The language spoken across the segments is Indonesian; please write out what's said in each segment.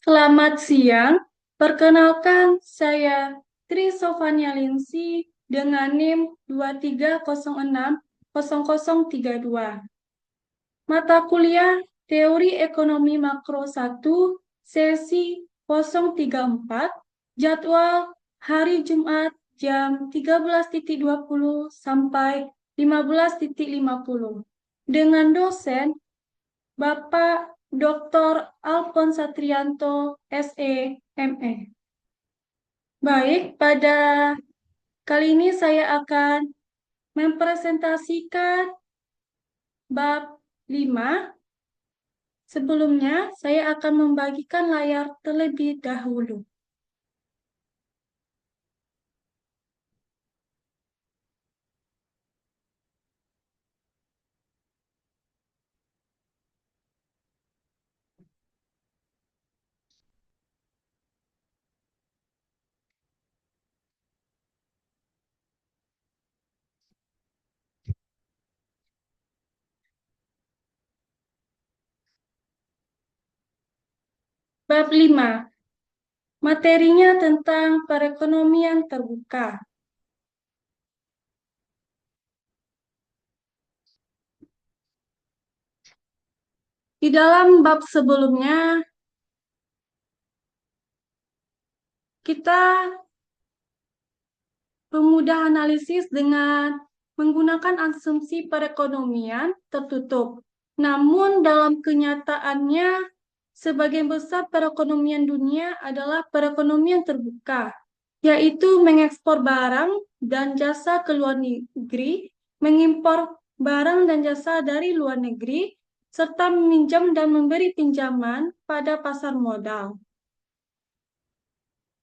Selamat siang, perkenalkan saya Tri Sofania Linsi dengan NIM 23060032. Mata kuliah Teori Ekonomi Makro 1, sesi 034, jadwal hari Jumat jam 13.20 sampai 15.50 dengan dosen Bapak Dr. Alphon Satrianto, SE, ME. Baik, pada kali ini saya akan mempresentasikan bab 5. Sebelumnya, saya akan membagikan layar terlebih dahulu. Bab 5. Materinya tentang perekonomian terbuka. Di dalam bab sebelumnya, kita memudah analisis dengan menggunakan asumsi perekonomian tertutup. Namun dalam kenyataannya, sebagian besar perekonomian dunia adalah perekonomian terbuka, yaitu mengekspor barang dan jasa ke luar negeri, mengimpor barang dan jasa dari luar negeri, serta meminjam dan memberi pinjaman pada pasar modal.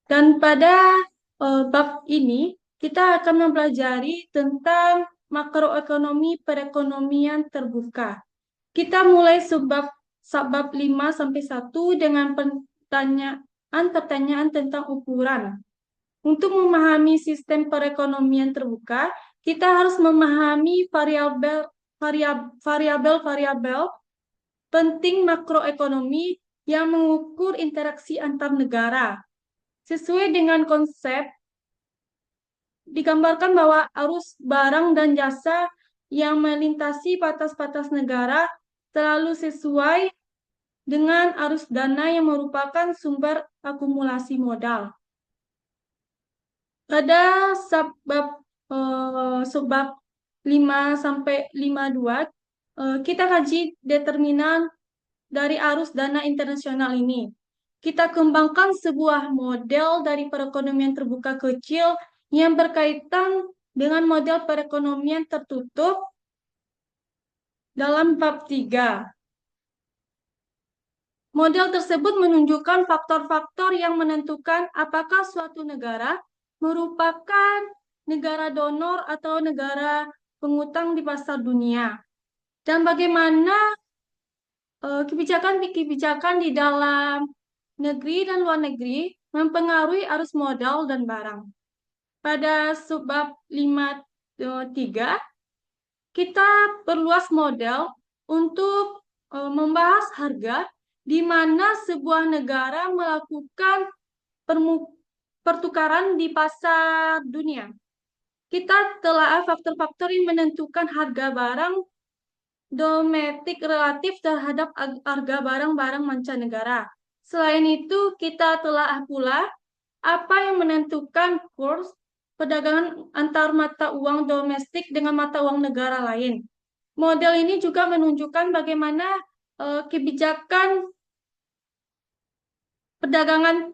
Dan pada bab ini, kita akan mempelajari tentang makroekonomi perekonomian terbuka. Kita mulai subbab 5 sampai 1 dengan pertanyaan tentang ukuran. Untuk memahami sistem perekonomian terbuka, kita harus memahami variabel-variabel penting makroekonomi yang mengukur interaksi antar negara. Sesuai dengan konsep, digambarkan bahwa arus barang dan jasa yang melintasi batas-batas negara selalu sesuai dengan arus dana yang merupakan sumber akumulasi modal. Pada subbab 5 sampai 52, kita kaji determinan dari arus dana internasional ini. Kita kembangkan sebuah model dari perekonomian terbuka kecil yang berkaitan dengan model perekonomian tertutup dalam bab 3. Model tersebut menunjukkan faktor-faktor yang menentukan apakah suatu negara merupakan negara donor atau negara pengutang di pasar dunia. Dan bagaimana kebijakan-kebijakan di dalam negeri dan luar negeri mempengaruhi arus modal dan barang. Pada subbab 5.3, kita perluas model untuk membahas harga di mana sebuah negara melakukan pertukaran di pasar dunia. Kita telah faktor-faktor yang menentukan harga barang domestik relatif terhadap harga barang-barang mancanegara. Selain itu, kita telah pula apa yang menentukan kurs perdagangan antar mata uang domestik dengan mata uang negara lain. Model ini juga menunjukkan bagaimana kebijakan perdagangan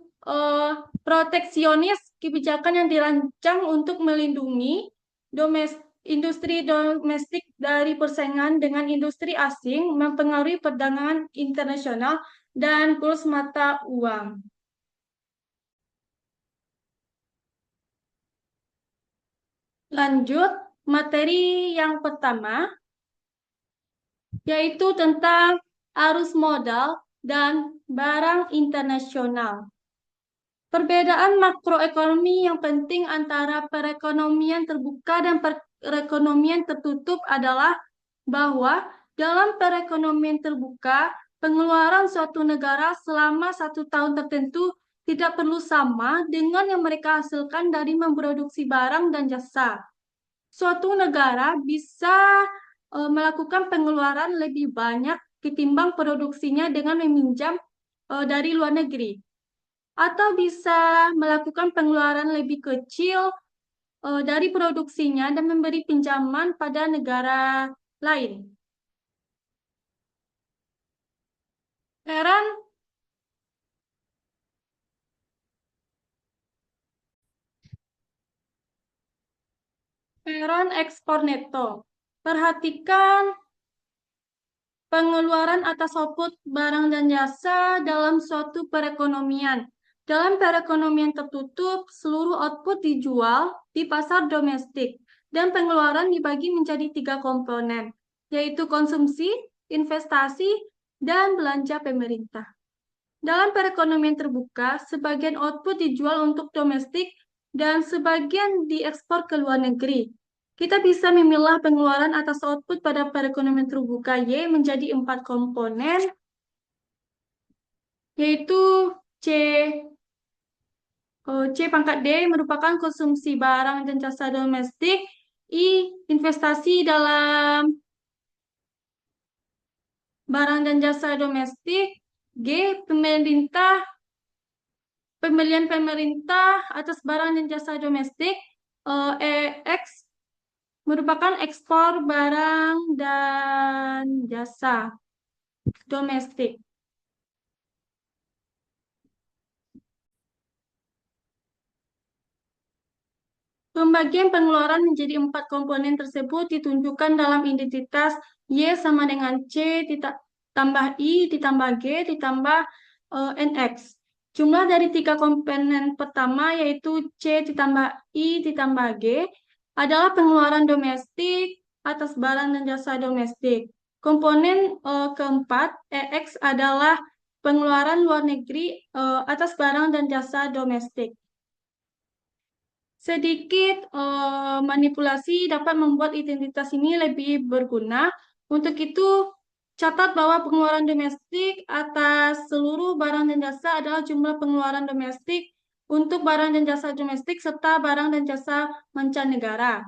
proteksionis, kebijakan yang dirancang untuk melindungi industri domestik dari persaingan dengan industri asing mempengaruhi perdagangan internasional dan kurs mata uang. Lanjut, materi yang pertama, yaitu tentang arus modal dan barang internasional. Perbedaan makroekonomi yang penting antara perekonomian terbuka dan perekonomian tertutup adalah bahwa dalam perekonomian terbuka, pengeluaran suatu negara selama 1 tahun tertentu tidak perlu sama dengan yang mereka hasilkan dari memproduksi barang dan jasa. Suatu negara bisa melakukan pengeluaran lebih banyak ketimbang produksinya dengan meminjam dari luar negeri, atau bisa melakukan pengeluaran lebih kecil dari produksinya dan memberi pinjaman pada negara lain. Heran, heran ekspor neto. Perhatikan pengeluaran atas output barang dan jasa dalam suatu perekonomian. Dalam perekonomian tertutup, seluruh output dijual di pasar domestik dan pengeluaran dibagi menjadi 3 komponen, yaitu konsumsi, investasi, dan belanja pemerintah. Dalam perekonomian terbuka, sebagian output dijual untuk domestik dan sebagian diekspor ke luar negeri. Kita bisa memilah pengeluaran atas output pada perekonomian terbuka Y menjadi 4 komponen, yaitu C. C pangkat D merupakan konsumsi barang dan jasa domestik, I investasi dalam barang dan jasa domestik, G pembelian pemerintah atas barang dan jasa domestik, X merupakan ekspor barang dan jasa domestik. Pembagian pengeluaran menjadi 4 komponen tersebut ditunjukkan dalam identitas Y sama dengan C ditambah I ditambah G ditambah NX. Jumlah dari 3 komponen pertama yaitu C ditambah I ditambah G adalah pengeluaran domestik atas barang dan jasa domestik. Komponen keempat EX adalah pengeluaran luar negeri atas barang dan jasa domestik. Sedikit manipulasi dapat membuat identitas ini lebih berguna. Untuk itu, catat bahwa pengeluaran domestik atas seluruh barang dan jasa adalah jumlah pengeluaran domestik untuk barang dan jasa domestik serta barang dan jasa mancanegara.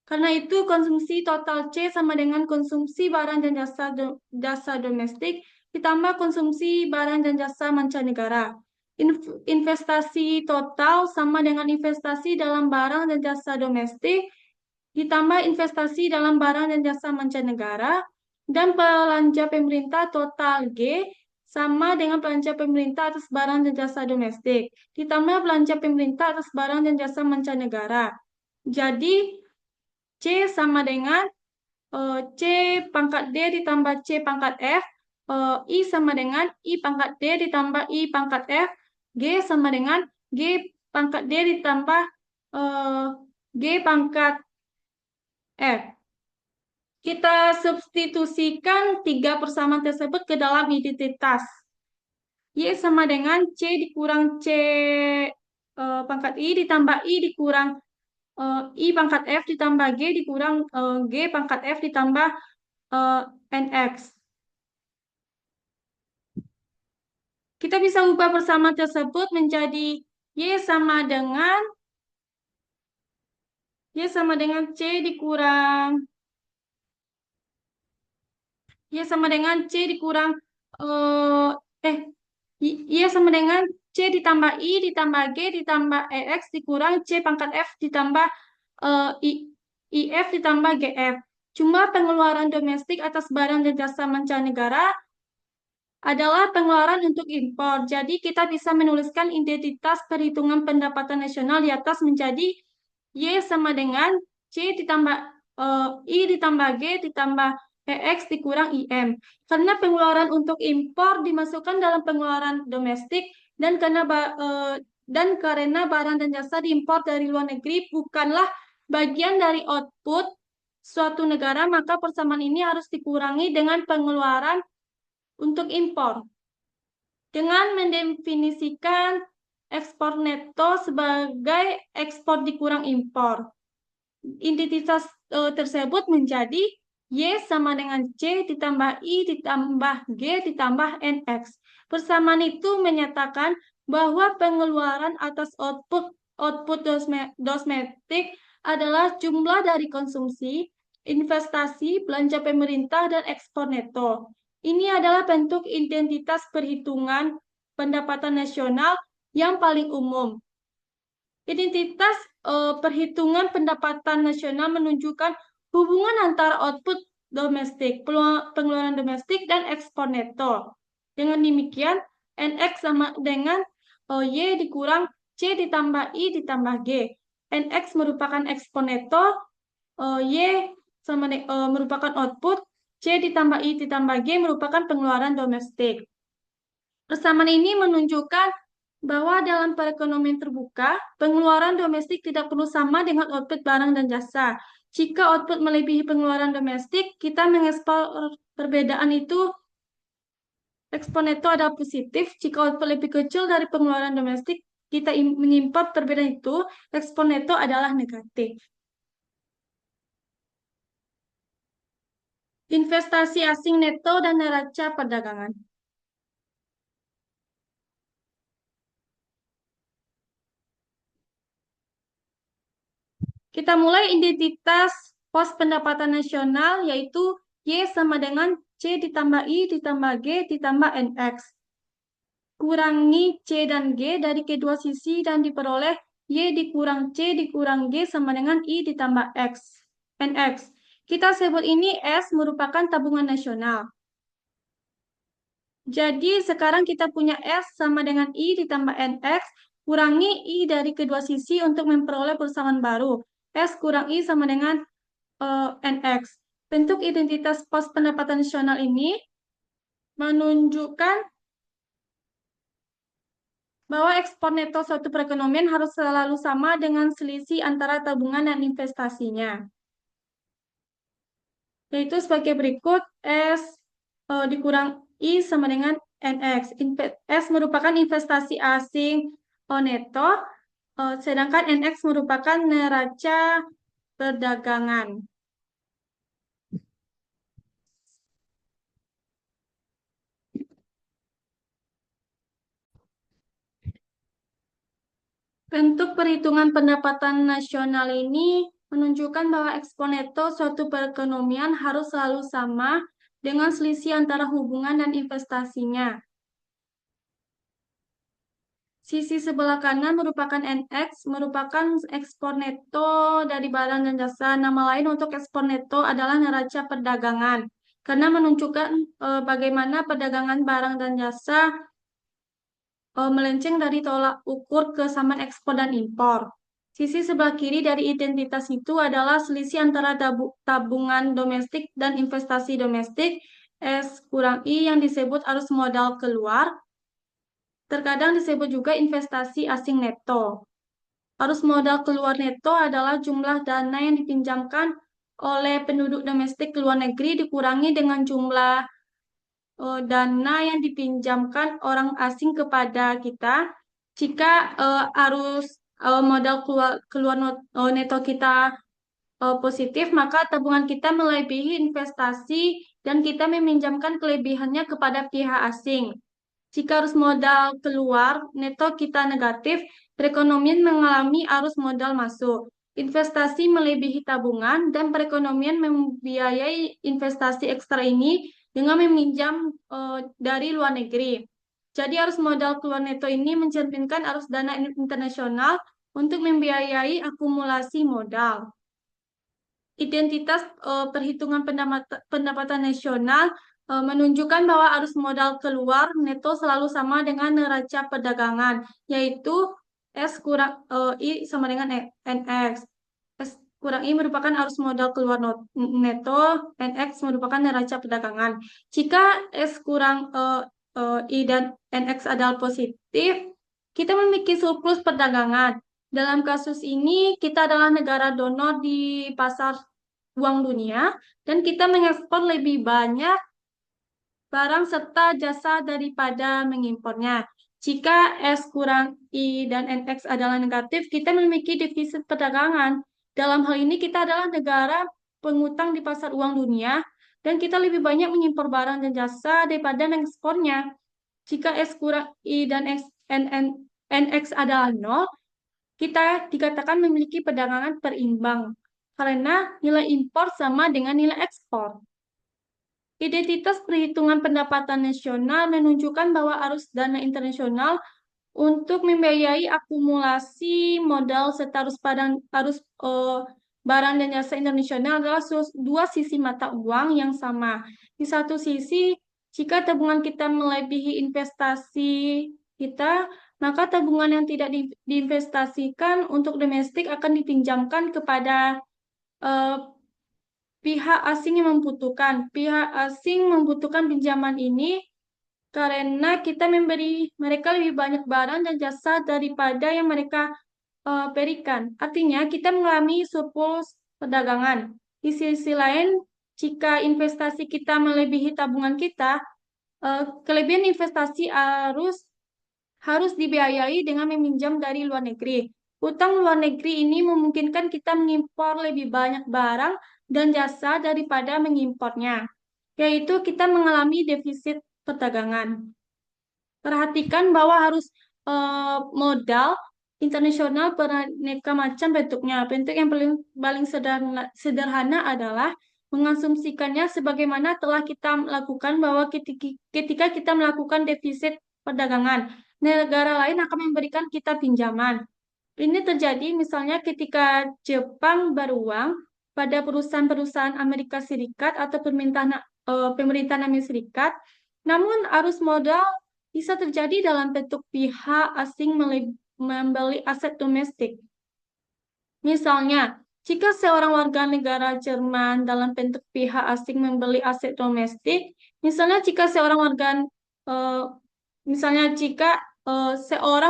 Karena itu, konsumsi total C sama dengan konsumsi barang dan jasa domestik ditambah konsumsi barang dan jasa mancanegara. Investasi total sama dengan investasi dalam barang dan jasa domestik ditambah investasi dalam barang dan jasa mancanegara, dan belanja pemerintah total G sama dengan belanja pemerintah atas barang dan jasa domestik ditambah belanja pemerintah atas barang dan jasa mancanegara. Jadi C sama dengan C pangkat D ditambah C pangkat F, I sama dengan I pangkat D ditambah I pangkat F, G sama dengan G pangkat D ditambah G pangkat F. Kita substitusikan 3 persamaan tersebut ke dalam identitas. Y sama dengan C dikurang C pangkat I ditambah I dikurang I pangkat F ditambah G dikurang G pangkat F ditambah NX. Kita bisa ubah persamaan tersebut menjadi Y sama dengan C dikurang Y sama dengan C dikurang Y sama dengan C ditambah I ditambah G ditambah EX dikurang C pangkat F ditambah IF ditambah GF. Jumlah pengeluaran domestik atas barang dan jasa mancanegara adalah pengeluaran untuk impor. Jadi kita bisa menuliskan identitas perhitungan pendapatan nasional di atas menjadi Y sama dengan C ditambah I ditambah G ditambah EX dikurang IM. Karena pengeluaran untuk impor dimasukkan dalam pengeluaran domestik dan karena barang dan jasa diimpor dari luar negeri bukanlah bagian dari output suatu negara, maka persamaan ini harus dikurangi dengan pengeluaran untuk impor. Dengan mendefinisikan ekspor neto sebagai ekspor dikurang impor, identitas tersebut menjadi Y sama dengan C ditambah I ditambah G ditambah NX. Persamaan itu menyatakan bahwa pengeluaran atas output domestik adalah jumlah dari konsumsi, investasi, belanja pemerintah, dan ekspor neto. Ini adalah bentuk identitas perhitungan pendapatan nasional yang paling umum. Identitas perhitungan pendapatan nasional menunjukkan hubungan antara output domestik, pengeluaran domestik, dan ekspor neto. Dengan demikian, NX sama dengan Y dikurang C ditambah I ditambah G. NX merupakan ekspor neto, Y merupakan output, C ditambah I ditambah G merupakan pengeluaran domestik. Persamaan ini menunjukkan bahwa dalam perekonomian terbuka, pengeluaran domestik tidak perlu sama dengan output barang dan jasa. Jika output melebihi pengeluaran domestik, kita mengekspor perbedaan itu, ekspor neto adalah positif. Jika output lebih kecil dari pengeluaran domestik, kita mengimpor perbedaan itu, ekspor neto adalah negatif. Investasi asing neto dan neraca perdagangan. Kita mulai identitas pos pendapatan nasional, yaitu Y sama dengan C ditambah I ditambah G ditambah NX. Kurangi C dan G dari kedua sisi dan diperoleh Y dikurang C dikurang G sama dengan I ditambah X. NX. Kita sebut ini S merupakan tabungan nasional. Jadi sekarang kita punya S sama dengan I ditambah NX, kurangi I dari kedua sisi untuk memperoleh persamaan baru. S kurang I sama dengan NX. Bentuk identitas pos pendapatan nasional ini menunjukkan bahwa ekspor neto suatu perekonomian harus selalu sama dengan selisih antara tabungan dan investasinya. Yaitu sebagai berikut, S dikurang I sama dengan NX. S merupakan investasi asing neto, sedangkan NX merupakan neraca perdagangan. Bentuk perhitungan pendapatan nasional ini menunjukkan bahwa ekspor neto suatu perekonomian harus selalu sama dengan selisih antara hubungan dan investasinya. Sisi sebelah kanan merupakan NX, merupakan ekspor neto dari barang dan jasa. Nama lain untuk ekspor neto adalah neraca perdagangan, karena menunjukkan bagaimana perdagangan barang dan jasa melenceng dari tolak ukur kesamaan ekspor dan impor. Sisi sebelah kiri dari identitas itu adalah selisih antara tabungan domestik dan investasi domestik, S kurang I yang disebut arus modal keluar, terkadang disebut juga investasi asing neto. Arus modal keluar neto adalah jumlah dana yang dipinjamkan oleh penduduk domestik ke luar negeri dikurangi dengan jumlah dana yang dipinjamkan orang asing kepada kita. Jika arus modal keluar neto kita positif, maka tabungan kita melebihi investasi dan kita meminjamkan kelebihannya kepada pihak asing. Jika arus modal keluar neto kita negatif, perekonomian mengalami arus modal masuk. Investasi melebihi tabungan dan perekonomian membiayai investasi ekstra ini dengan meminjam dari luar negeri. Jadi arus modal keluar neto ini mencerminkan arus dana internasional untuk membiayai akumulasi modal. Identitas perhitungan pendapatan nasional menunjukkan bahwa arus modal keluar neto selalu sama dengan neraca perdagangan, yaitu S kurang I sama dengan NX. S kurang I merupakan arus modal keluar neto, NX merupakan neraca perdagangan. Jika S kurang I dan NX adalah positif, kita memiliki surplus perdagangan. Dalam kasus ini, kita adalah negara donor di pasar uang dunia, dan kita mengekspor lebih banyak barang serta jasa daripada mengimpornya. Jika S kurang I dan NX adalah negatif, kita memiliki defisit perdagangan. Dalam hal ini, kita adalah negara pengutang di pasar uang dunia, dan kita lebih banyak mengimpor barang dan jasa daripada mengekspornya. Jika S kurang I dan NX adalah nol, kita dikatakan memiliki perdagangan berimbang karena nilai impor sama dengan nilai ekspor. Identitas perhitungan pendapatan nasional menunjukkan bahwa arus dana internasional untuk membiayai akumulasi modal serta barang dan jasa internasional adalah dua sisi mata uang yang sama. Di satu sisi, jika tabungan kita melebihi investasi kita, maka tabungan yang tidak diinvestasikan untuk domestik akan dipinjamkan kepada eh, pihak asing yang membutuhkan. Pihak asing membutuhkan pinjaman ini karena kita memberi mereka lebih banyak barang dan jasa daripada yang mereka berikan. Artinya, kita mengalami surplus perdagangan. Di sisi lain, jika investasi kita melebihi tabungan kita, kelebihan investasi harus dibiayai dengan meminjam dari luar negeri. Utang luar negeri ini memungkinkan kita mengimpor lebih banyak barang dan jasa daripada mengimpornya, yaitu kita mengalami defisit perdagangan. Perhatikan bahwa harus modal internasional beraneka macam bentuknya. Bentuk yang paling sederhana adalah mengasumsikannya sebagaimana telah kita lakukan bahwa ketika kita melakukan defisit perdagangan, negara lain akan memberikan kita pinjaman. Ini terjadi misalnya ketika Jepang beruang pada perusahaan-perusahaan Amerika Serikat atau pemerintahan Amerika Serikat, namun arus modal bisa terjadi dalam bentuk pihak asing membeli aset domestik. Misalnya, jika seorang warga negara Jerman dalam bentuk pihak asing membeli aset domestik, misalnya jika seorang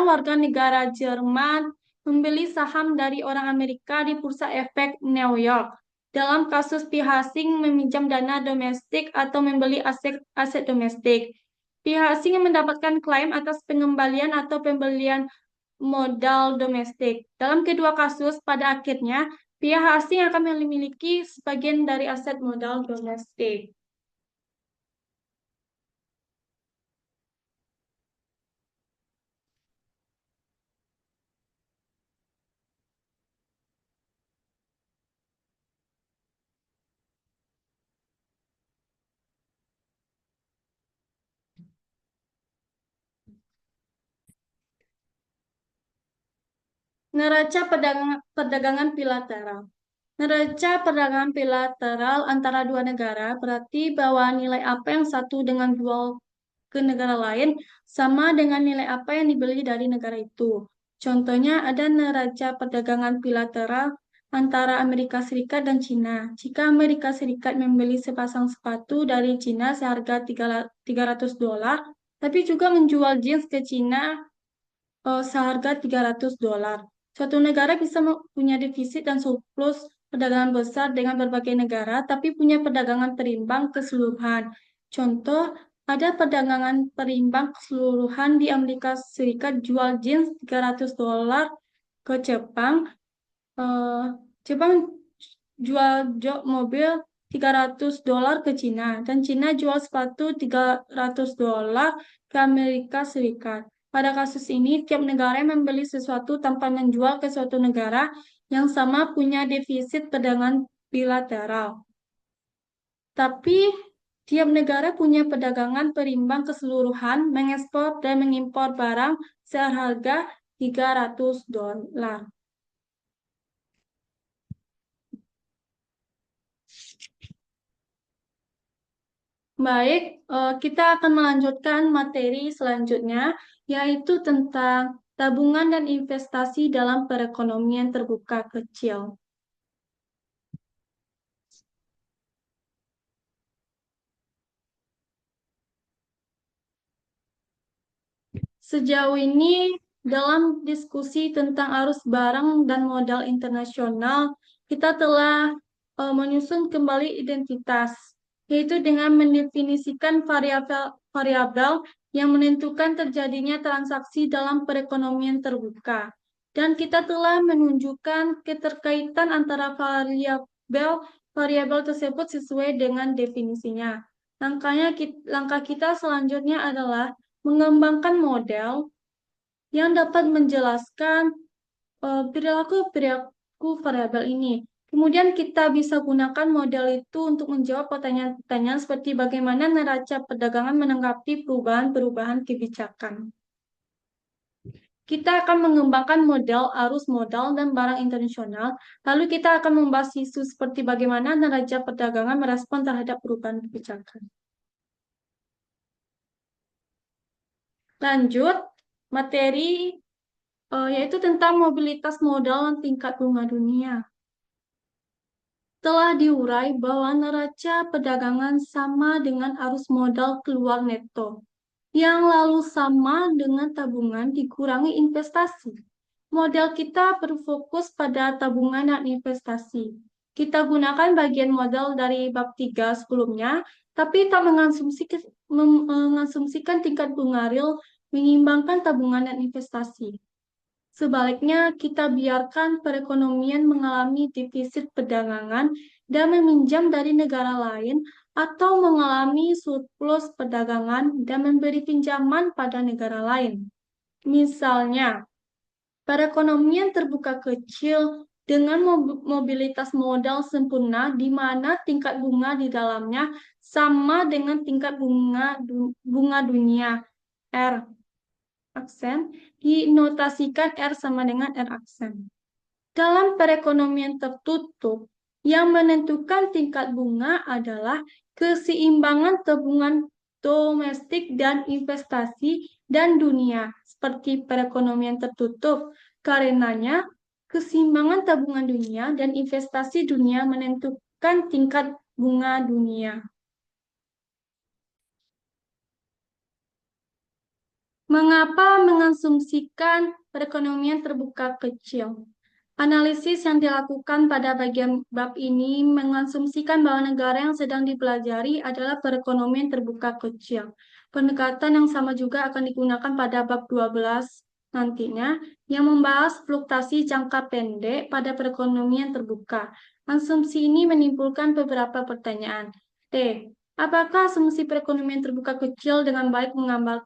warga negara Jerman membeli saham dari orang Amerika di Bursa Efek New York. Dalam kasus pihak asing meminjam dana domestik atau membeli aset domestik, pihak asing yang mendapatkan klaim atas pengembalian atau pembelian modal domestik. Dalam kedua kasus, pada akhirnya, pihak asing akan memiliki sebagian dari aset modal domestik. Neraca perdagangan bilateral. Neraca perdagangan bilateral antara dua negara berarti bahwa nilai apa yang satu dengan jual ke negara lain sama dengan nilai apa yang dibeli dari negara itu. Contohnya ada neraca perdagangan bilateral antara Amerika Serikat dan Cina. Jika Amerika Serikat membeli sepasang sepatu dari Cina seharga $300, tapi juga menjual jeans ke Cina seharga $300. Suatu negara bisa punya defisit dan surplus perdagangan besar dengan berbagai negara, tapi punya perdagangan perimbang keseluruhan. Contoh, ada perdagangan perimbang keseluruhan di Amerika Serikat jual jeans $300 ke Jepang, Jepang jual jok mobil $300 ke Cina, dan Cina jual sepatu $300 ke Amerika Serikat. Pada kasus ini, tiap negara yang membeli sesuatu tanpa menjual ke suatu negara yang sama punya defisit perdagangan bilateral. Tapi, tiap negara punya perdagangan perimbang keseluruhan, mengekspor dan mengimpor barang seharga $300. Baik, kita akan melanjutkan materi selanjutnya, yaitu tentang tabungan dan investasi dalam perekonomian terbuka kecil. Sejauh ini, dalam diskusi tentang arus barang dan modal internasional, kita telah menyusun kembali identitas, yaitu dengan mendefinisikan variabel yang menentukan terjadinya transaksi dalam perekonomian terbuka. Dan kita telah menunjukkan keterkaitan antara variabel variabel tersebut sesuai dengan definisinya. Langkah kita selanjutnya adalah mengembangkan model yang dapat menjelaskan perilaku variabel ini. Kemudian kita bisa gunakan model itu untuk menjawab pertanyaan-pertanyaan seperti bagaimana neraca perdagangan menanggapi perubahan-perubahan kebijakan. Kita akan mengembangkan model arus modal dan barang internasional, lalu kita akan membahas isu seperti bagaimana neraca perdagangan merespon terhadap perubahan kebijakan. Lanjut, materi yaitu tentang mobilitas modal dan tingkat bunga dunia. Telah diurai bahwa neraca perdagangan sama dengan arus modal keluar neto, yang lalu sama dengan tabungan dikurangi investasi. Model kita berfokus pada tabungan dan investasi. Kita gunakan bagian model dari bab 3 sebelumnya, tapi tak mengasumsikan tingkat bunga real mengimbangkan tabungan dan investasi. Sebaliknya, kita biarkan perekonomian mengalami defisit perdagangan dan meminjam dari negara lain atau mengalami surplus perdagangan dan memberi pinjaman pada negara lain. Misalnya, perekonomian terbuka kecil dengan mobilitas modal sempurna di mana tingkat bunga di dalamnya sama dengan tingkat bunga dunia R aksen dinotasikan R sama dengan R aksen. Dalam perekonomian tertutup, yang menentukan tingkat bunga adalah keseimbangan tabungan domestik dan investasi dan dunia, seperti perekonomian tertutup. Karenanya, keseimbangan tabungan dunia dan investasi dunia menentukan tingkat bunga dunia. Mengapa mengasumsikan perekonomian terbuka kecil? Analisis yang dilakukan pada bagian bab ini mengasumsikan bahwa negara yang sedang dipelajari adalah perekonomian terbuka kecil. Pendekatan yang sama juga akan digunakan pada bab 12 nantinya, yang membahas fluktuasi jangka pendek pada perekonomian terbuka. Asumsi ini menimbulkan beberapa pertanyaan. T. Apakah asumsi perekonomian terbuka kecil dengan baik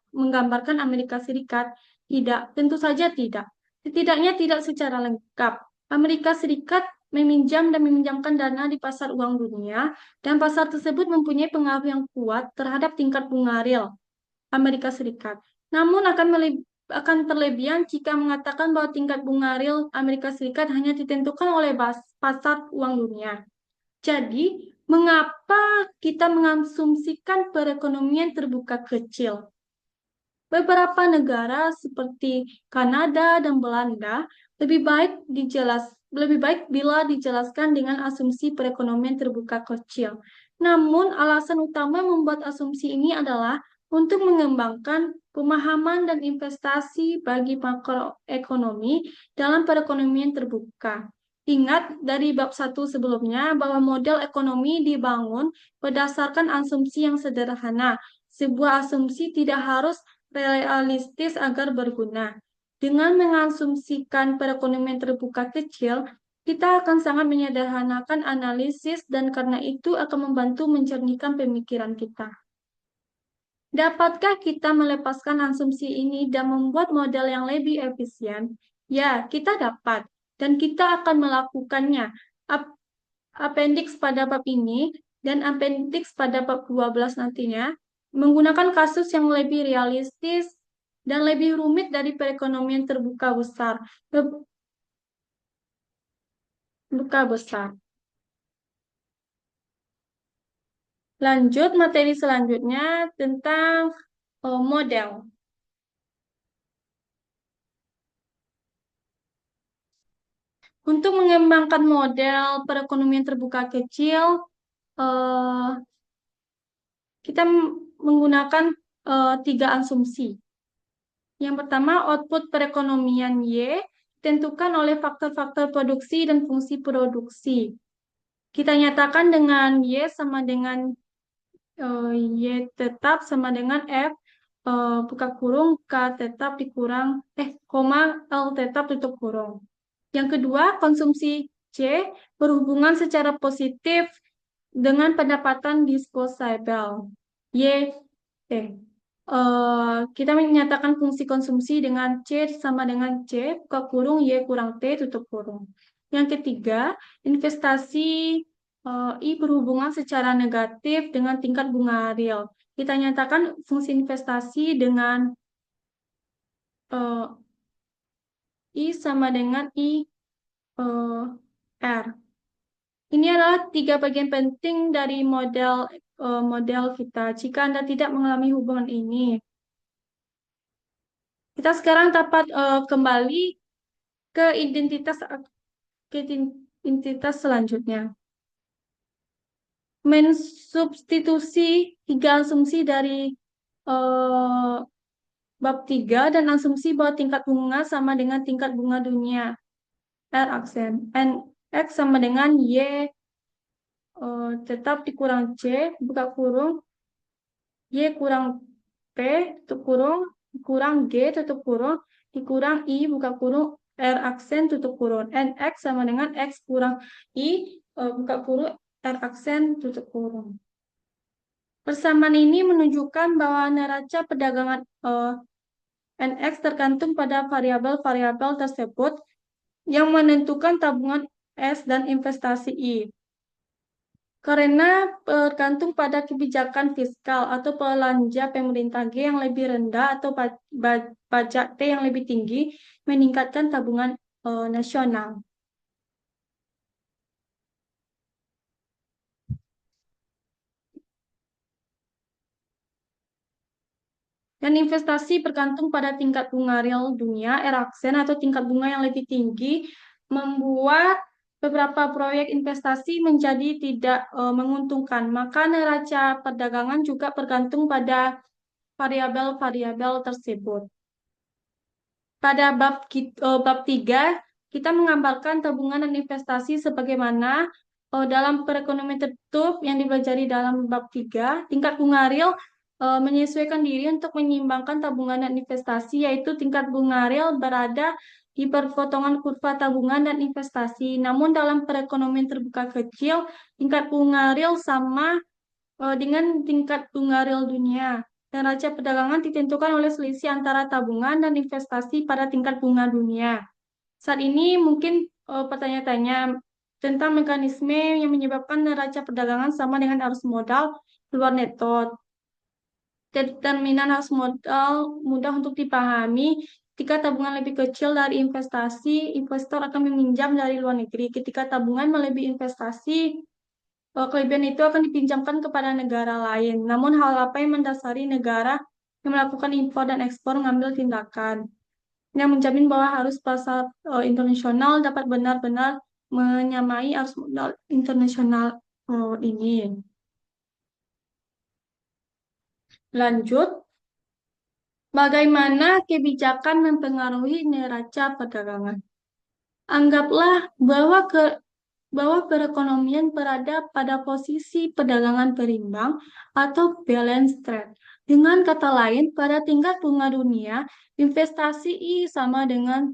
menggambarkan Amerika Serikat? Tidak, tentu saja tidak. Setidaknya tidak secara lengkap. Amerika Serikat meminjam dan meminjamkan dana di pasar uang dunia, dan pasar tersebut mempunyai pengaruh yang kuat terhadap tingkat bunga real Amerika Serikat. Namun akan terlebihan jika mengatakan bahwa tingkat bunga real Amerika Serikat hanya ditentukan oleh pasar uang dunia. Jadi, mengapa kita mengasumsikan perekonomian terbuka kecil? Beberapa negara seperti Kanada dan Belanda lebih baik bila dijelaskan dengan asumsi perekonomian terbuka kecil. Namun, alasan utama membuat asumsi ini adalah untuk mengembangkan pemahaman dan investasi bagi makroekonomi dalam perekonomian terbuka. Ingat dari bab 1 sebelumnya bahwa model ekonomi dibangun berdasarkan asumsi yang sederhana. Sebuah asumsi tidak harus realistis agar berguna. Dengan mengasumsikan perekonomian terbuka kecil, kita akan sangat menyederhanakan analisis dan karena itu akan membantu mencernihkan pemikiran kita. Dapatkah kita melepaskan asumsi ini dan membuat model yang lebih efisien? Ya, kita dapat. Dan kita akan melakukannya. Appendix pada bab ini dan appendix pada bab 12 nantinya menggunakan kasus yang lebih realistis dan lebih rumit dari perekonomian terbuka besar. Lanjut materi selanjutnya tentang model. Untuk mengembangkan model perekonomian terbuka kecil, kita menggunakan 3 asumsi. Yang pertama, output perekonomian Y ditentukan oleh faktor-faktor produksi dan fungsi produksi. Kita nyatakan dengan Y sama dengan Y tetap sama dengan F buka kurung K tetap dikurang koma L tetap tutup kurung. Yang kedua, konsumsi C. Berhubungan secara positif dengan pendapatan disposable. Y. Kita menyatakan fungsi konsumsi dengan C sama dengan C, buka kurung, Y kurang T, tutup kurung. Yang ketiga, investasi I berhubungan secara negatif dengan tingkat bunga real. Kita nyatakan fungsi investasi dengan I sama dengan R. Ini adalah tiga bagian penting dari model kita. Jika Anda tidak mengalami hubungan ini, kita sekarang dapat kembali ke identitas selanjutnya. Mensubstitusi tiga asumsi dari eh, bab 3 dan asumsi bahwa tingkat bunga sama dengan tingkat bunga dunia. R aksen. N X sama dengan Y tetap dikurang C, buka kurung, Y kurang P, tutup kurung, kurang G, tutup kurung, dikurang I, buka kurung, R aksen, tutup kurung. N X sama dengan X kurang I, buka kurung, R aksen, tutup kurung. Persamaan ini menunjukkan bahwa neraca perdagangan NX tergantung pada variabel-variabel tersebut yang menentukan tabungan S dan investasi I. Karena tergantung pada kebijakan fiskal atau belanja pemerintah G yang lebih rendah atau pajak T yang lebih tinggi meningkatkan tabungan nasional. Dan investasi bergantung pada tingkat bunga real dunia, R-aksen atau tingkat bunga yang lebih tinggi, membuat beberapa proyek investasi menjadi tidak menguntungkan. Maka neraca perdagangan juga bergantung pada variabel-variabel tersebut. Pada bab 3, kita menggambarkan tabungan dan investasi sebagaimana dalam perekonomian tertutup yang dipelajari dalam bab 3, tingkat bunga real menyesuaikan diri untuk menyeimbangkan tabungan dan investasi, yaitu tingkat bunga real berada di perpotongan kurva tabungan dan investasi. Namun dalam perekonomian terbuka kecil, tingkat bunga real sama dengan tingkat bunga real dunia. Neraca perdagangan ditentukan oleh selisih antara tabungan dan investasi pada tingkat bunga dunia. Saat ini mungkin pertanyaan-tanya tentang mekanisme yang menyebabkan neraca perdagangan sama dengan arus modal keluar neto. Determinan arus modal mudah untuk dipahami. Ketika tabungan lebih kecil dari investasi, investor akan meminjam dari luar negeri. Ketika tabungan melebihi investasi, kelebihan itu akan dipinjamkan kepada negara lain. Namun hal apa yang mendasari negara yang melakukan impor dan ekspor mengambil tindakan yang menjamin bahwa arus pasar internasional dapat benar-benar menyamai arus modal internasional ini. Lanjut, bagaimana kebijakan mempengaruhi neraca perdagangan? Anggaplah bahwa perekonomian berada pada posisi perdagangan berimbang atau balance trade. Dengan kata lain, pada tingkat bunga dunia, investasi I sama dengan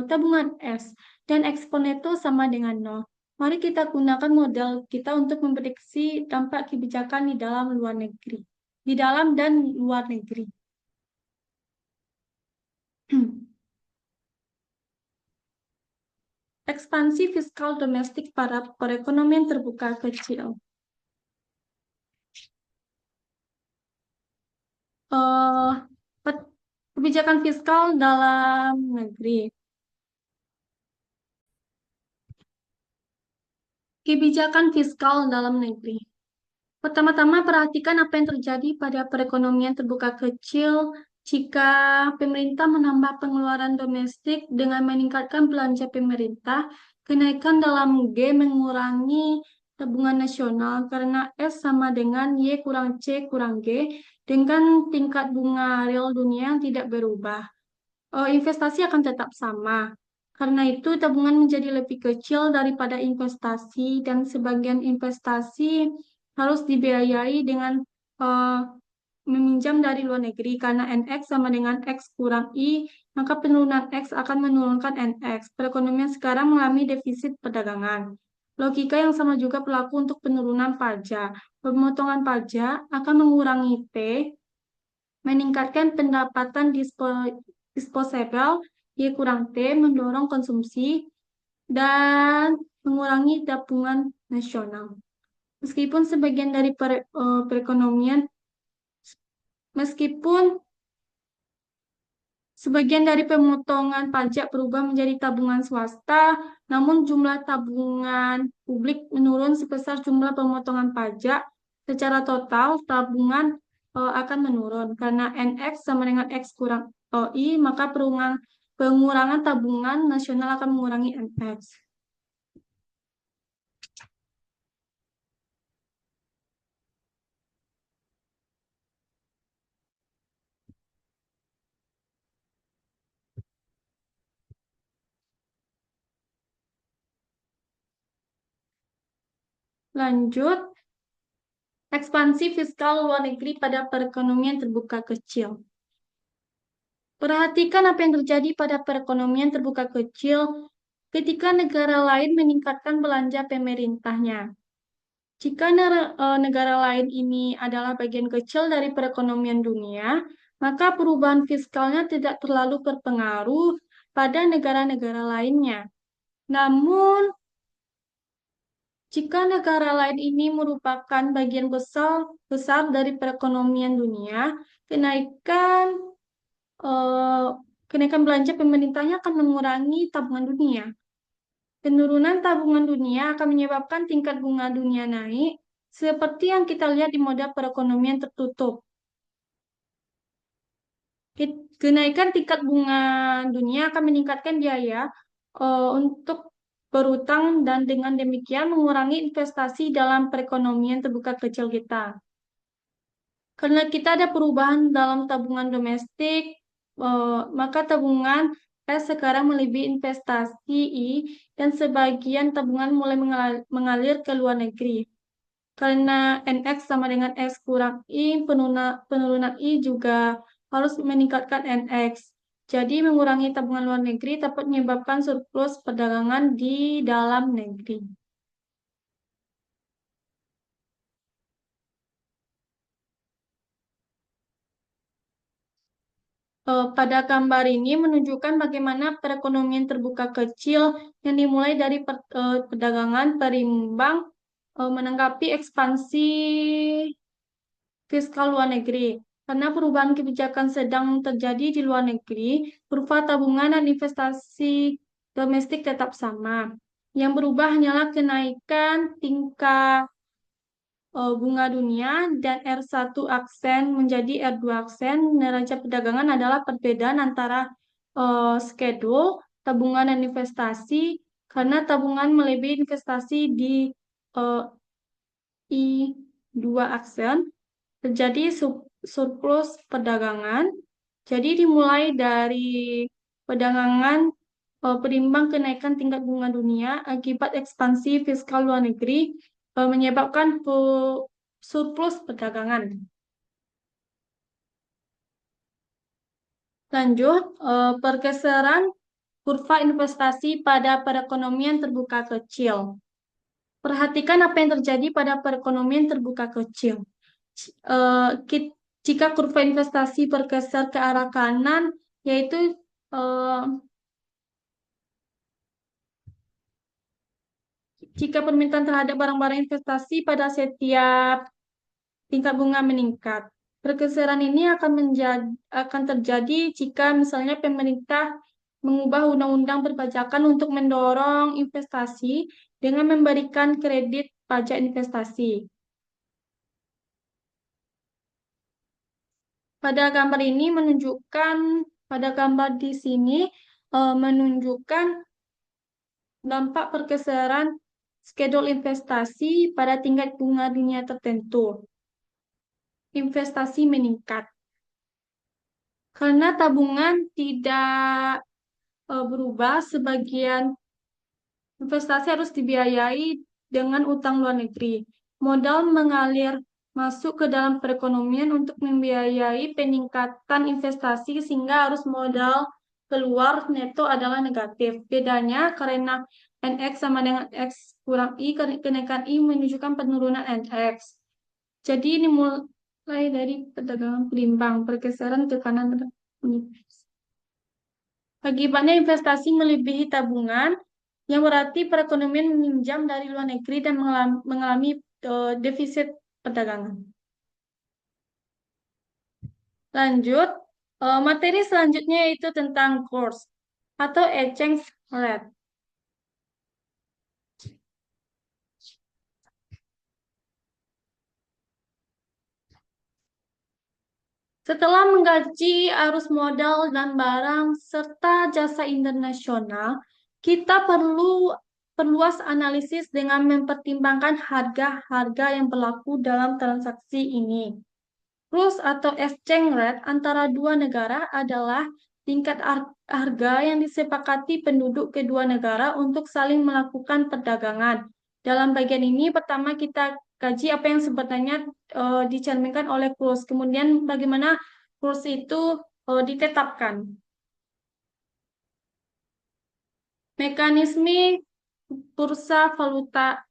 tabungan S dan ekspor neto sama dengan 0. Mari kita gunakan model kita untuk memprediksi dampak kebijakan di dalam luar negeri, di dalam dan luar negeri. Ekspansi fiskal domestik pada perekonomian terbuka kecil. Kebijakan fiskal dalam negeri. Kebijakan fiskal dalam negeri. Pertama-tama perhatikan apa yang terjadi pada perekonomian terbuka kecil jika pemerintah menambah pengeluaran domestik dengan meningkatkan belanja pemerintah, kenaikan dalam G mengurangi tabungan nasional karena S sama dengan Y kurang C kurang G dengan tingkat bunga real dunia yang tidak berubah. Investasi akan tetap sama. Karena itu, tabungan menjadi lebih kecil daripada investasi dan sebagian investasi harus dibiayai dengan meminjam dari luar negeri karena NX sama dengan X kurang I, maka penurunan X akan menurunkan NX. Perekonomian sekarang mengalami defisit perdagangan. Logika yang sama juga berlaku untuk penurunan pajak. Pemotongan pajak akan mengurangi P, meningkatkan pendapatan disposable Y kurang T, mendorong konsumsi, dan mengurangi tabungan nasional. Meskipun sebagian dari perekonomian Meskipun sebagian dari pemotongan pajak berubah menjadi tabungan swasta, namun jumlah tabungan publik menurun sebesar jumlah pemotongan pajak. Secara total, tabungan akan menurun. Karena NX sama dengan X kurang I, maka pengurangan tabungan nasional akan mengurangi NX. Lanjut, ekspansi fiskal luar negeri pada perekonomian terbuka kecil. Perhatikan apa yang terjadi pada perekonomian terbuka kecil ketika negara lain meningkatkan belanja pemerintahnya. Jika negara lain ini adalah bagian kecil dari perekonomian dunia, maka perubahan fiskalnya tidak terlalu berpengaruh pada negara-negara lainnya. Namun, jika negara lain ini merupakan bagian besar dari perekonomian dunia, kenaikan eh, kenaikan belanja pemerintahnya akan mengurangi tabungan dunia. Penurunan tabungan dunia akan menyebabkan tingkat bunga dunia naik, seperti yang kita lihat di model perekonomian tertutup. Kenaikan tingkat bunga dunia akan meningkatkan biaya untuk berutang dan dengan demikian mengurangi investasi dalam perekonomian terbuka kecil kita. Karena kita ada perubahan dalam tabungan domestik, maka tabungan S sekarang melebihi investasi I dan sebagian tabungan mulai mengalir ke luar negeri. Karena NX sama dengan S kurang I, penurunan I juga harus meningkatkan NX. Jadi mengurangi tabungan luar negeri dapat menyebabkan surplus perdagangan di dalam negeri. Pada gambar ini menunjukkan bagaimana perekonomian terbuka kecil yang dimulai dari perdagangan berimbang menanggapi ekspansi fiskal luar negeri. Karena perubahan kebijakan sedang terjadi di luar negeri, kurva tabungan dan investasi domestik tetap sama. Yang berubah hanyalah kenaikan tingkat bunga dunia dan R1 aksen menjadi R2 aksen. Neraca perdagangan adalah perbedaan antara schedule, tabungan dan investasi karena tabungan melebihi investasi di eh, I2 aksen terjadi surplus perdagangan. Jadi dimulai dari perdagangan berimbang kenaikan tingkat bunga dunia akibat ekspansi fiskal luar negeri menyebabkan surplus perdagangan. Lanjut, pergeseran kurva investasi pada perekonomian terbuka kecil. Perhatikan apa yang terjadi pada perekonomian terbuka kecil. Eh, Jika kurva investasi bergeser ke arah kanan, yaitu eh, jika permintaan terhadap barang-barang investasi pada setiap tingkat bunga meningkat. Pergeseran ini akan terjadi jika misalnya pemerintah mengubah undang-undang perpajakan untuk mendorong investasi dengan memberikan kredit pajak investasi. Pada gambar di sini menunjukkan dampak pergeseran skedul investasi pada tingkat bunga dunia tertentu. Investasi meningkat. Karena tabungan tidak berubah, sebagian investasi harus dibiayai dengan utang luar negeri. Modal mengalir masuk ke dalam perekonomian untuk membiayai peningkatan investasi sehingga arus modal keluar neto adalah negatif. Bedanya karena NX sama dengan X kurang I, kenaikan I menunjukkan penurunan NX. Jadi ini mulai dari perdagangan berimbang, pergeseran ke kanan. Akibatnya investasi melebihi tabungan, yang berarti perekonomian meminjam dari luar negeri dan mengalami defisit perdagangan. Lanjut, materi selanjutnya yaitu tentang course atau exchange rate. Setelah mengkaji arus modal dan barang serta jasa internasional, kita perlu perluas analisis dengan mempertimbangkan harga-harga yang berlaku dalam transaksi ini. Kurs atau exchange rate antara dua negara adalah tingkat harga yang disepakati penduduk kedua negara untuk saling melakukan perdagangan. Dalam bagian ini, pertama kita kaji apa yang sebenarnya dicerminkan oleh kurs. Kemudian bagaimana kurs itu ditetapkan. Mekanisme bursa valuta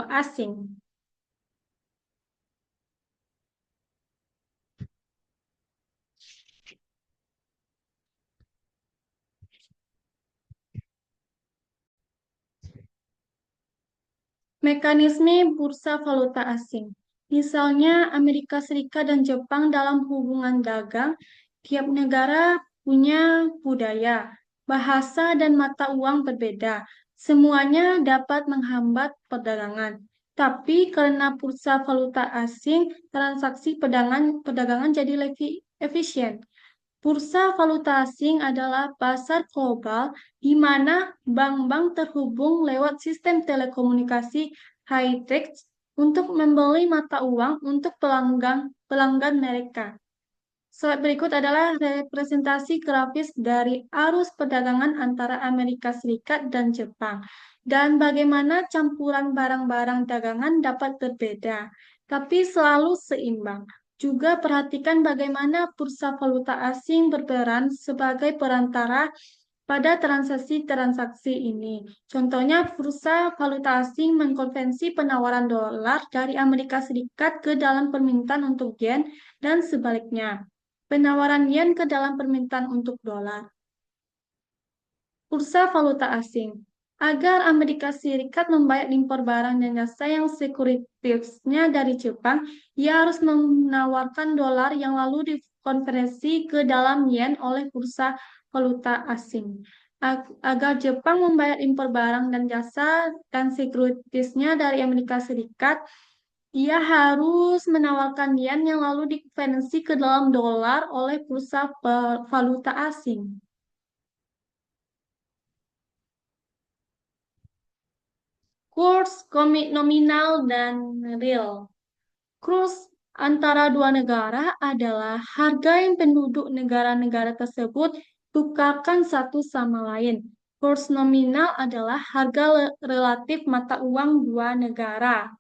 asing. Mekanisme bursa valuta asing. Misalnya Amerika Serikat dan Jepang dalam hubungan dagang, tiap negara punya budaya, bahasa, dan mata uang berbeda. Semuanya dapat menghambat perdagangan. Tapi karena bursa valuta asing, transaksi perdagangan jadi lebih efisien. Bursa valuta asing adalah pasar global di mana bank-bank terhubung lewat sistem telekomunikasi high-tech untuk membeli mata uang untuk pelanggan mereka. Slide berikut adalah representasi grafis dari arus perdagangan antara Amerika Serikat dan Jepang dan bagaimana campuran barang-barang dagangan dapat berbeda, tapi selalu seimbang. Juga perhatikan bagaimana bursa valuta asing berperan sebagai perantara pada transaksi-transaksi ini. Contohnya, bursa valuta asing mengkonvensi penawaran dolar dari Amerika Serikat ke dalam permintaan untuk yen dan sebaliknya. Penawaran yen ke dalam permintaan untuk dolar. Bursa valuta asing. Agar Amerika Serikat membayar impor barang dan jasa yang sekuritasnya dari Jepang, ia harus menawarkan dolar yang lalu dikonversi ke dalam yen oleh bursa valuta asing. Agar Jepang membayar impor barang dan jasa dan sekuritasnya dari Amerika Serikat, ia harus menawarkan yen yang lalu dikonversi ke dalam dolar oleh bursa valuta asing. Kurs nominal dan real. Kurs antara dua negara adalah harga yang penduduk negara-negara tersebut tukarkan satu sama lain. Kurs nominal adalah harga relatif mata uang dua negara.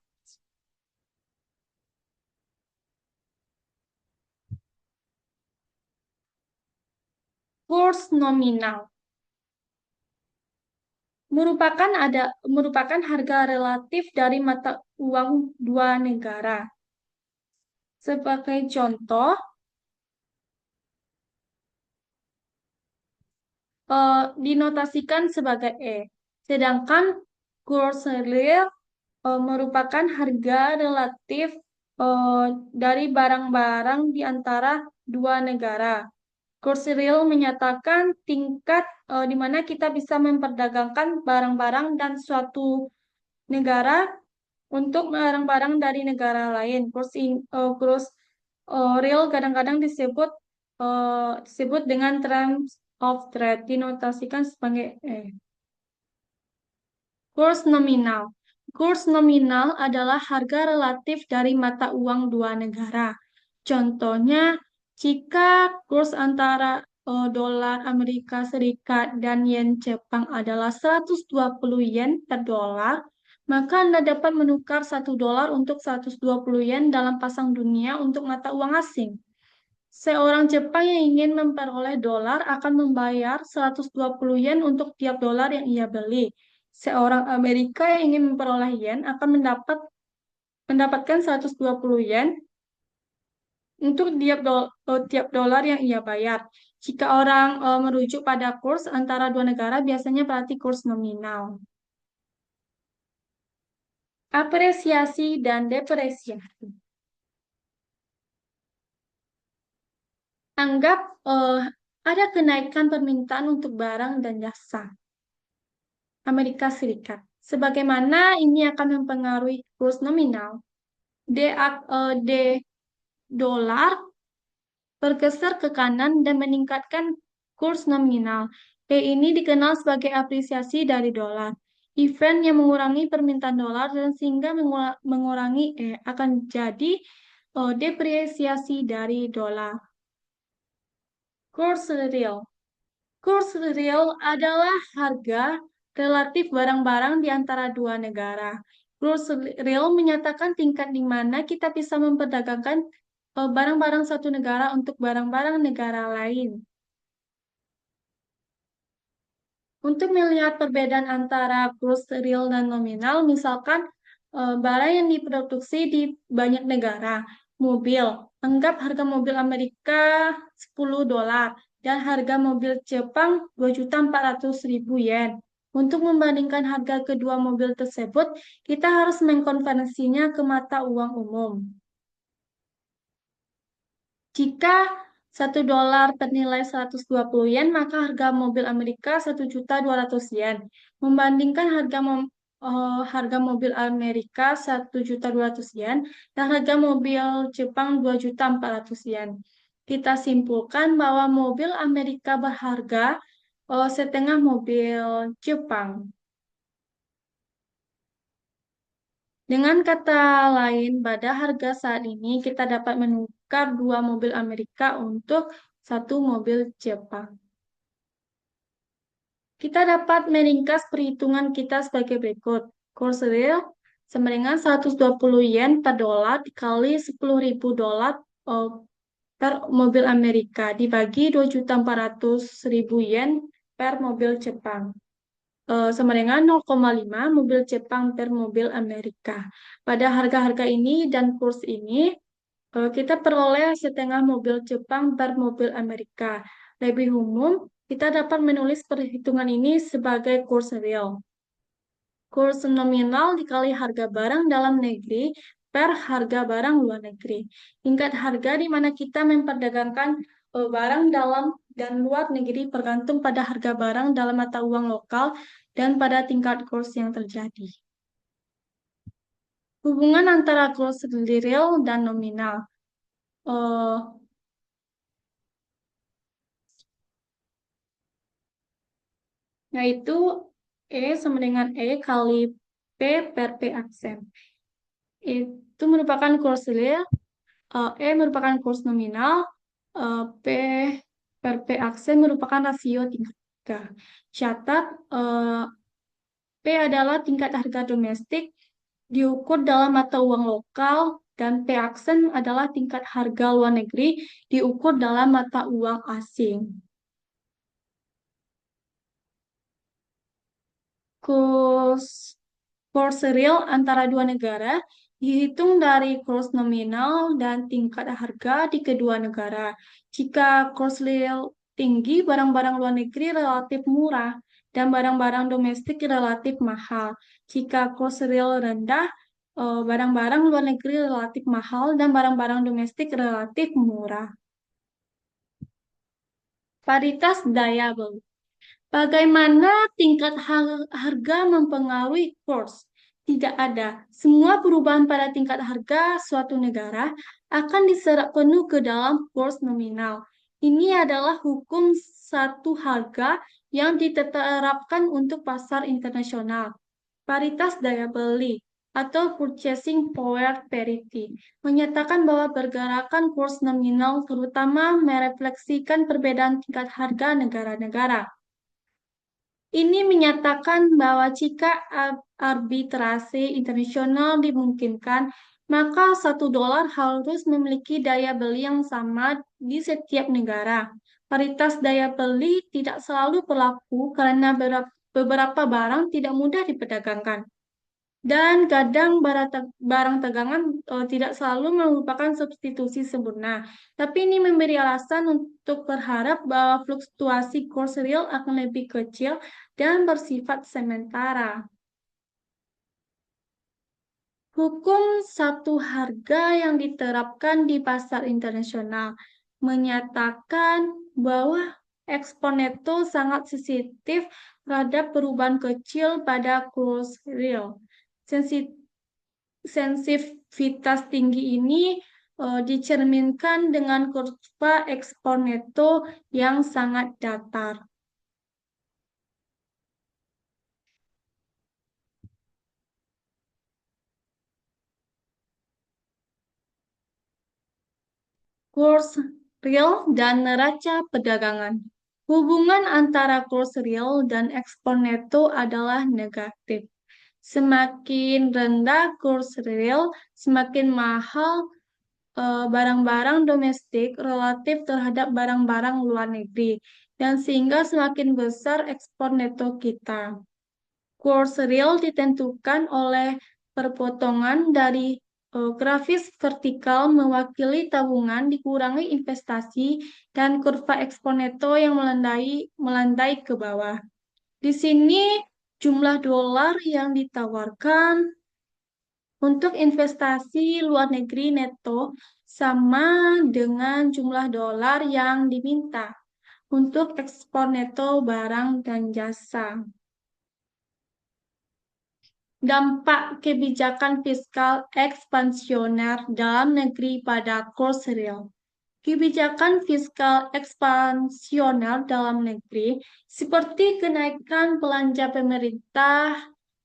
Kurs nominal merupakan harga relatif dari mata uang dua negara. Sebagai contoh, dinotasikan sebagai E. Sedangkan kurs real merupakan harga relatif dari barang-barang di antara dua negara. Kurs real menyatakan tingkat di mana kita bisa memperdagangkan barang-barang dan suatu negara untuk barang-barang dari negara lain. Kurs real kadang-kadang disebut dengan terms of trade, dinotasikan sebagai E. Kurs nominal. Kurs nominal adalah harga relatif dari mata uang dua negara. Contohnya, jika kurs antara dolar Amerika Serikat dan yen Jepang adalah 120 yen per dolar, maka Anda dapat menukar 1 dolar untuk 120 yen dalam pasang dunia untuk mata uang asing. Seorang Jepang yang ingin memperoleh dolar akan membayar 120 yen untuk tiap dolar yang ia beli. Seorang Amerika yang ingin memperoleh yen akan mendapatkan 120 yen untuk tiap dolar yang ia bayar. Jika orang merujuk pada kurs antara dua negara, biasanya berarti kurs nominal. Apresiasi dan depresiasi. Anggap ada kenaikan permintaan untuk barang dan jasa Amerika Serikat. Sebagaimana ini akan mempengaruhi kurs nominal. D dolar bergeser ke kanan dan meningkatkan kurs nominal. D ini dikenal sebagai apresiasi dari dolar. Event yang mengurangi permintaan dolar dan sehingga mengurangi E akan jadi depresiasi dari dolar. Kurs real. Kurs real adalah harga relatif barang-barang di antara dua negara. Kurs real menyatakan tingkat di mana kita bisa memperdagangkan barang-barang satu negara untuk barang-barang negara lain. Untuk melihat perbedaan antara kurs real dan nominal, misalkan barang yang diproduksi di banyak negara, mobil, anggap harga mobil Amerika 10 dolar dan harga mobil Jepang 2.400.000 yen. Untuk membandingkan harga kedua mobil tersebut, kita harus mengkonversinya ke mata uang umum. Jika 1 dolar bernilai 120 yen, maka harga mobil Amerika 1.200.000 yen. Membandingkan harga mobil Amerika 1.200.000 yen dan harga mobil Jepang 2.400.000 yen. Kita simpulkan bahwa mobil Amerika berharga setengah mobil Jepang. Dengan kata lain, pada harga saat ini kita dapat menukar 2 mobil Amerika untuk 1 mobil Jepang. Kita dapat meringkas perhitungan kita sebagai berikut. Kurs real sama dengan 120 yen per dolar dikali 10.000 dolar per mobil Amerika dibagi 2.400.000 yen per mobil Jepang. Sama dengan 0,5 mobil Jepang per mobil Amerika. Pada harga-harga ini dan kurs ini, kita peroleh setengah mobil Jepang per mobil Amerika. Lebih umum, kita dapat menulis perhitungan ini sebagai kurs real. Kurs nominal dikali harga barang dalam negeri per harga barang luar negeri. Tingkat harga di mana kita memperdagangkan barang dalam dan luar negeri bergantung pada harga barang dalam mata uang lokal dan pada tingkat kurs yang terjadi. Hubungan antara kurs real dan nominal. Yaitu E sama dengan E kali P per P aksen. Itu merupakan kurs real, E merupakan kurs nominal, P per P aksen merupakan rasio tingkat harga. Catat, P adalah tingkat harga domestik diukur dalam mata uang lokal dan P aksen adalah tingkat harga luar negeri diukur dalam mata uang asing. Kurs real antara dua negara dihitung dari kurs nominal dan tingkat harga di kedua negara. Jika kurs real tinggi, barang-barang luar negeri relatif murah dan barang-barang domestik relatif mahal. Jika kurs real rendah, barang-barang luar negeri relatif mahal dan barang-barang domestik relatif murah. Paritas daya beli. Bagaimana tingkat harga mempengaruhi kurs? Tidak ada. Semua perubahan pada tingkat harga suatu negara akan diserap penuh ke dalam kurs nominal. Ini adalah hukum satu harga yang diterapkan untuk pasar internasional. Paritas daya beli atau purchasing power parity menyatakan bahwa pergerakan kurs nominal terutama merefleksikan perbedaan tingkat harga negara-negara. Ini menyatakan bahwa jika arbitrase internasional dimungkinkan, maka $1 harus memiliki daya beli yang sama di setiap negara. Paritas daya beli tidak selalu berlaku karena beberapa barang tidak mudah diperdagangkan. Dan kadang barang dagangan tidak selalu merupakan substitusi sempurna. Tapi ini memberi alasan untuk berharap bahwa fluktuasi kurs real akan lebih kecil dan bersifat sementara. Hukum satu harga yang diterapkan di pasar internasional menyatakan bahwa eksponeto sangat sensitif terhadap perubahan kecil pada kurs real. Sensitivitas tinggi ini dicerminkan dengan kurva eksponeto yang sangat datar. Kurs real dan neraca perdagangan. Hubungan antara kurs real dan eksponeto adalah negatif. Semakin rendah kurs real, semakin mahal barang-barang domestik relatif terhadap barang-barang luar negeri, dan sehingga semakin besar ekspor neto kita. Kurs real ditentukan oleh perpotongan dari grafis vertikal mewakili tabungan dikurangi investasi dan kurva ekspor neto yang melandai ke bawah. Di sini jumlah dolar yang ditawarkan untuk investasi luar negeri neto sama dengan jumlah dolar yang diminta untuk ekspor neto barang dan jasa. Dampak kebijakan fiskal ekspansioner dalam negeri pada kurs real. Kebijakan fiskal ekspansioner dalam negeri seperti kenaikan belanja pemerintah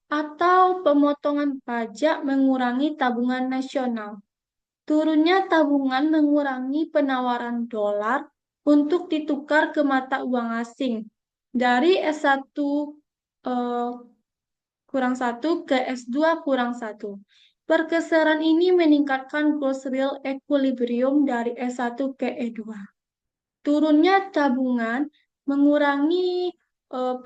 atau pemotongan pajak mengurangi tabungan nasional. Turunnya tabungan mengurangi penawaran dolar untuk ditukar ke mata uang asing dari S1 kurang 1 ke S2 kurang 1. Pergeseran ini meningkatkan kurs real equilibrium dari S1 ke E2. Turunnya tabungan mengurangi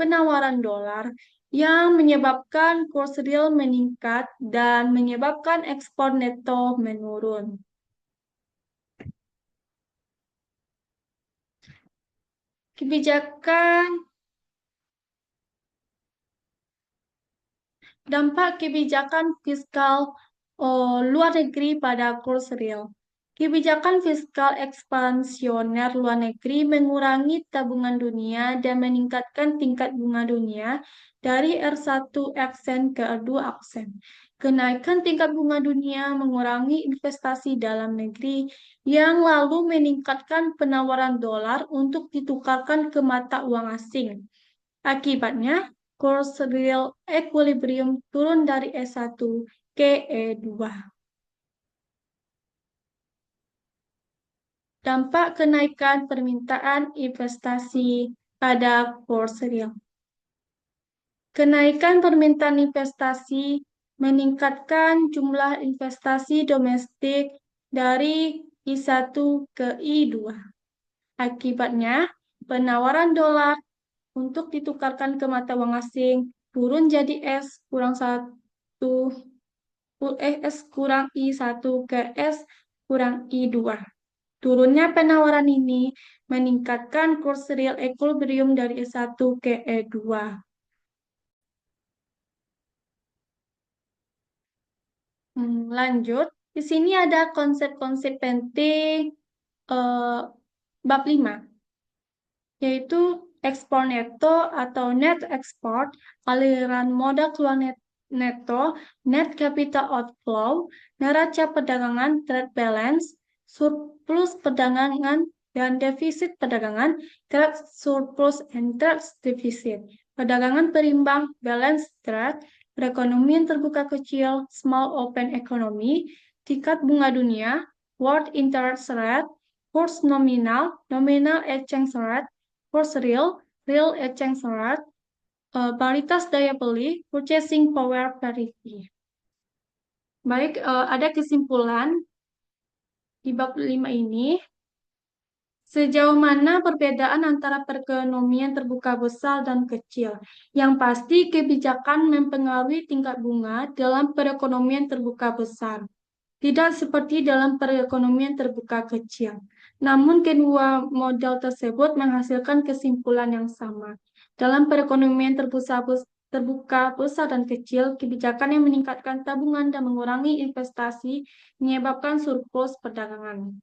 penawaran dolar yang menyebabkan kurs real meningkat dan menyebabkan ekspor neto menurun. Dampak kebijakan fiskal luar negeri pada kurs real. Kebijakan fiskal ekspansioner luar negeri mengurangi tabungan dunia dan meningkatkan tingkat bunga dunia dari R1% ke R2%. Kenaikan tingkat bunga dunia mengurangi investasi dalam negeri yang lalu meningkatkan penawaran dolar untuk ditukarkan ke mata uang asing. Akibatnya, kurs real equilibrium turun dari E1 ke E2. Dampak kenaikan permintaan investasi pada kurs real. Kenaikan permintaan investasi meningkatkan jumlah investasi domestik dari I1 ke I2. Akibatnya, penawaran dolar untuk ditukarkan ke mata uang asing turun jadi S kurang 1 S kurang I1 ke S kurang I2. Turunnya penawaran ini meningkatkan kurs real equilibrium dari E1 ke E2. Lanjut, di sini ada konsep-konsep penting bab 5, yaitu ekspor neto atau net export, aliran modal keluar neto, net capital outflow, neraca perdagangan trade balance, surplus perdagangan dan defisit perdagangan, trade surplus and trade deficit, perdagangan berimbang, balance trade, perekonomian terbuka kecil, small open economy, tingkat bunga dunia, world interest rate, kurs nominal, nominal exchange rate, kurs real, real exchange rate, paritas daya beli, purchasing power parity. Baik, ada kesimpulan di bab 5 ini. Sejauh mana perbedaan antara perekonomian terbuka besar dan kecil? Yang pasti kebijakan mempengaruhi tingkat bunga dalam perekonomian terbuka besar, tidak seperti dalam perekonomian terbuka kecil. Namun kedua model tersebut menghasilkan kesimpulan yang sama. Dalam perekonomian terbuka besar dan kecil, kebijakan yang meningkatkan tabungan dan mengurangi investasi menyebabkan surplus perdagangan.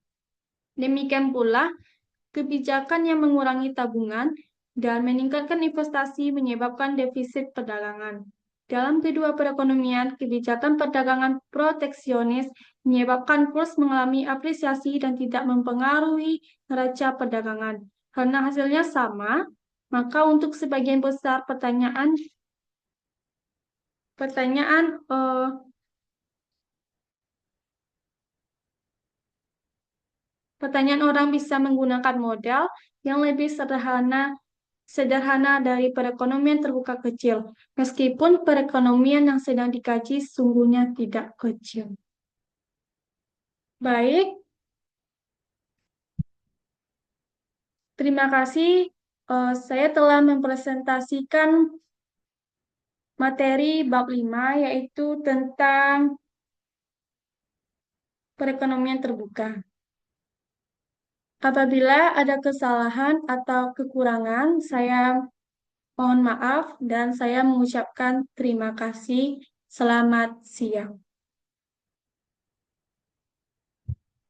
Demikian pula, kebijakan yang mengurangi tabungan dan meningkatkan investasi menyebabkan defisit perdagangan. Dalam kedua perekonomian, kebijakan perdagangan proteksionis menyebabkan kurs mengalami apresiasi dan tidak mempengaruhi neraca perdagangan. Karena hasilnya sama, maka untuk sebagian besar pertanyaan orang bisa menggunakan model yang lebih sederhana dari perekonomian terbuka kecil, meskipun perekonomian yang sedang dikaji sungguhnya tidak kecil. Baik, terima kasih. Saya telah mempresentasikan materi bab 5, yaitu tentang perekonomian terbuka. Apabila ada kesalahan atau kekurangan, saya mohon maaf dan saya mengucapkan terima kasih. Selamat siang.